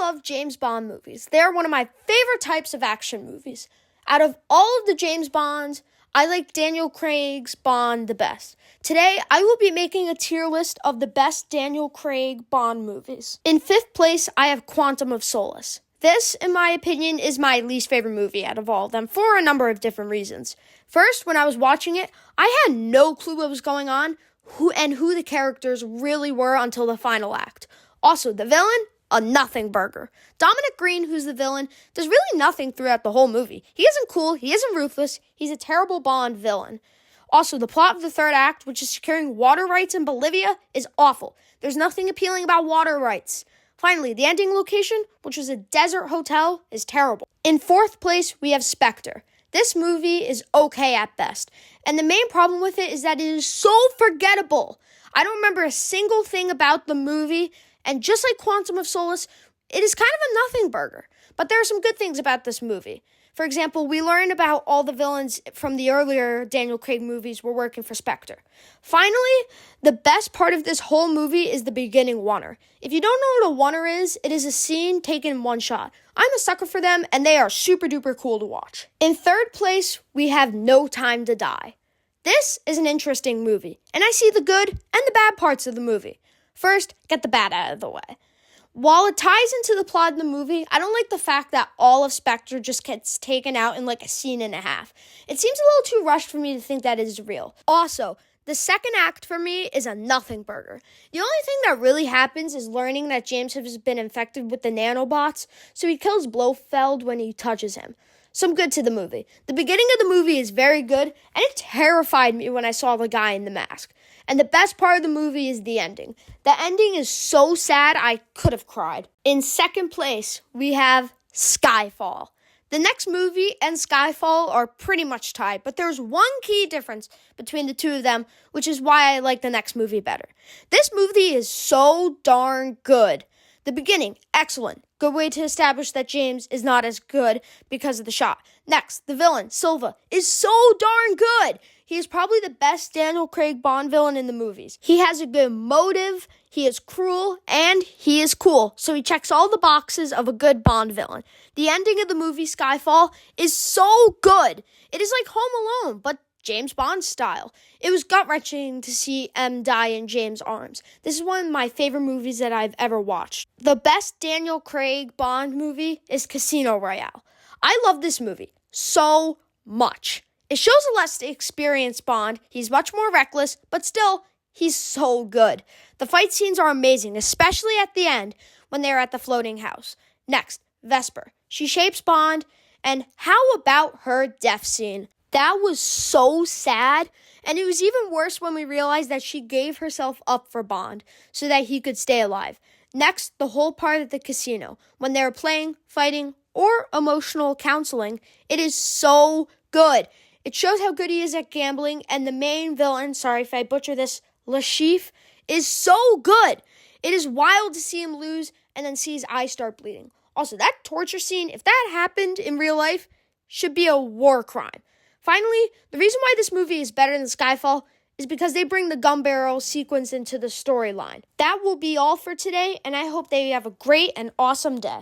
love James Bond movies. They're one of my favorite types of action movies. Out of all of the James Bonds, I like Daniel Craig's Bond the best. Today, I will be making a tier list of the best Daniel Craig Bond movies. In fifth place, I have Quantum of Solace. This, in my opinion, is my least favorite movie out of all of them for a number of different reasons. First, when I was watching it, I had no clue what was going on who the characters really were until the final act. Also, the villain, a nothing burger. Dominic Green, who's the villain, does really nothing throughout the whole movie. He isn't cool, he isn't ruthless, he's a terrible Bond villain. Also, the plot of the third act, which is securing water rights in Bolivia, is awful. There's nothing appealing about water rights. Finally, the ending location, which was a desert hotel, is terrible. In fourth place, we have Spectre. This movie is okay at best, and the main problem with it is that it is so forgettable. I don't remember a single thing about the movie, and just like Quantum of Solace, it is kind of a nothing burger. But there are some good things about this movie. For example, we learn about all the villains from the earlier Daniel Craig movies were working for Spectre. Finally, the best part of this whole movie is the beginning oneer. If you don't know what a oneer is, it is a scene taken in one shot. I'm a sucker for them, and they are super duper cool to watch. In third place, we have No Time to Die. This is an interesting movie, and I see the good and the bad parts of the movie. First, get the bad out of the way. While it ties into the plot of the movie, I don't like the fact that all of Spectre just gets taken out in like a scene and a half. It seems a little too rushed for me to think that it is real. Also, the second act for me is a nothing burger. The only thing that really happens is learning that James has been infected with the nanobots, so he kills Blofeld when he touches him. Some good to the movie. The beginning of the movie is very good, and it terrified me when I saw the guy in the mask. And the best part of the movie is the ending. The ending is so sad, I could have cried. In second place, we have Skyfall. The next movie and Skyfall are pretty much tied, but there's one key difference between the two of them, which is why I like the next movie better. This movie is so darn good. The beginning, excellent. Good way to establish that James is not as good because of the shot. Next, the villain, Silva, is so darn good. He is probably the best Daniel Craig Bond villain in the movies. He has a good motive, he is cruel, and he is cool. So he checks all the boxes of a good Bond villain. The ending of the movie Skyfall is so good. It is like Home Alone, but James Bond style. It was gut-wrenching to see M die in James' arms. This is one of my favorite movies that I've ever watched. The best Daniel Craig Bond movie is Casino Royale. I love this movie so much. It shows a less experienced Bond. He's much more reckless, but still, he's so good. The fight scenes are amazing, especially at the end when they're at the floating house. Next, Vesper. She shapes Bond, and how about her death scene? That was so sad, and it was even worse when we realized that she gave herself up for Bond so that he could stay alive. Next, the whole part of the casino. When they're playing, fighting, or emotional counseling, it is so good. It shows how good he is at gambling, and the main villain, sorry if I butcher this, Lashif, is so good. It is wild to see him lose and then see his eyes start bleeding. Also, that torture scene, if that happened in real life, should be a war crime. Finally, the reason why this movie is better than Skyfall is because they bring the gun barrel sequence into the storyline. That will be all for today, and I hope that you have a great and awesome day.